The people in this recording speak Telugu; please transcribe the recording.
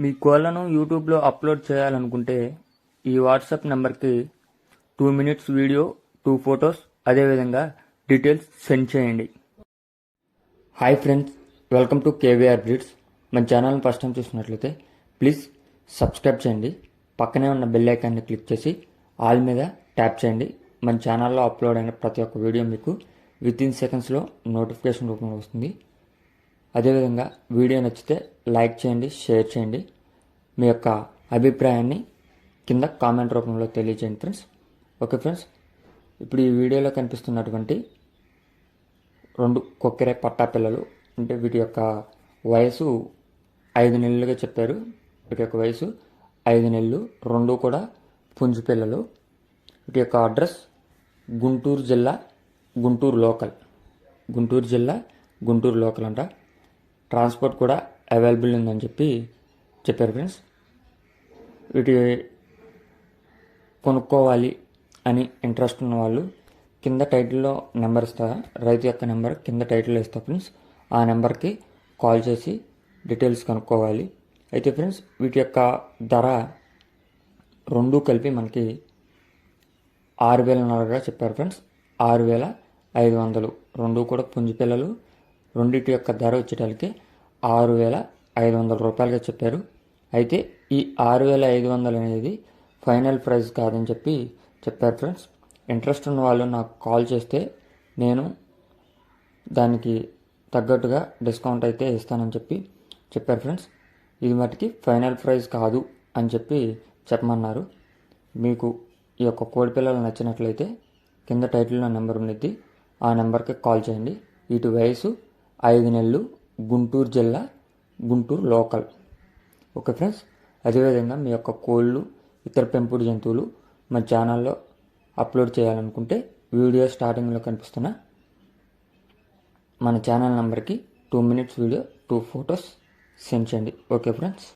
మీ కోళ్లను యూట్యూబ్లో అప్లోడ్ చేయాలనుకుంటే ఈ వాట్సాప్ నెంబర్కి 2 మినిట్స్ వీడియో, 2 ఫొటోస్, అదేవిధంగా డీటెయిల్స్ సెండ్ చేయండి. Hi friends, welcome to KVR breeds. మన ఛానల్ని ఫస్ట్ టైం చూసినట్లయితే ప్లీజ్ సబ్స్క్రైబ్ చేయండి. పక్కనే ఉన్న బెల్ ఐకాన్ని క్లిక్ చేసి ఆల్ మీద ట్యాప్ చేయండి. మన ఛానల్లో అప్లోడ్ అయిన ప్రతి ఒక్క వీడియో మీకు వితిన్ సెకండ్స్లో నోటిఫికేషన్ రూపంలో వస్తుంది. అదేవిధంగా వీడియో నచ్చితే లైక్ చేయండి, షేర్ చేయండి. మీ యొక్క అభిప్రాయాన్ని కింద కామెంట్ రూపంలో తెలియజేయండి ఫ్రెండ్స్. ఓకే ఫ్రెండ్స్, ఇప్పుడు ఈ వీడియోలో కనిపిస్తున్నటువంటి 2 కొక్కెర పట్టా పిల్లలు, అంటే వీటి యొక్క వయసు 5 నెలలుగా చెప్పారు. వీటి యొక్క వయసు 5 నెలలు, 2 కూడా పుంజు పిల్లలు. వీటి యొక్క అడ్రస్ గుంటూరు జిల్లా, గుంటూరు లోకల్. గుంటూరు జిల్లా, గుంటూరు లోకల్ అంట. ట్రాన్స్పోర్ట్ కూడా అవైలబుల్ ఉందని చెప్పారు ఫ్రెండ్స్. వీటి కొనుక్కోవాలి అని ఇంట్రెస్ట్ ఉన్న వాళ్ళు కింద టైటిల్లో నెంబర్ ఇస్తా, రైతు యొక్క నెంబర్ కింద టైటిల్లో ఇస్తా ఫ్రెండ్స్. ఆ నెంబర్కి కాల్ చేసి డీటెయిల్స్ కనుక్కోవాలి. అయితే ఫ్రెండ్స్, వీటి యొక్క ధర 2 కలిపి మనకి 6,500గా చెప్పారు ఫ్రెండ్స్. 6,500. 2 కూడా పుంజు పిల్లలు. రెండింటి యొక్క ధర వచ్చేటానికి 6,500 రూపాయలుగా చెప్పారు. అయితే ఈ 6,500 అనేది ఫైనల్ ప్రైస్ కాదని చెప్పారు ఫ్రెండ్స్. ఇంట్రెస్ట్ ఉన్న వాళ్ళు నాకు కాల్ చేస్తే నేను దానికి తగ్గట్టుగా డిస్కౌంట్ అయితే ఇస్తానని చెప్పారు ఫ్రెండ్స్. ఇది మటుకి ఫైనల్ ప్రైస్ కాదు అని చెప్పమన్నారు. మీకు ఈ యొక్క కోడి పిల్లలు నచ్చినట్లయితే కింద టైటిల్లో నెంబర్ ఉన్నది, ఆ నెంబర్కి కాల్ చేయండి. వీటి వయసు 5 నెలలు, గుంటూరు జిల్లా, గుంటూరు లోకల్. ఓకే ఫ్రెండ్స్, అదేవిధంగా మీ యొక్క కోళ్ళు, ఇతర పెంపుడు జంతువులు మన ఛానల్లో అప్లోడ్ చేయాలనుకుంటే వీడియో స్టార్టింగ్లో కనిపిస్తున్న మన ఛానల్ నెంబర్కి 2 మినిట్స్ వీడియో, 2 ఫొటోస్ సెండ్ చేయండి. Okay friends.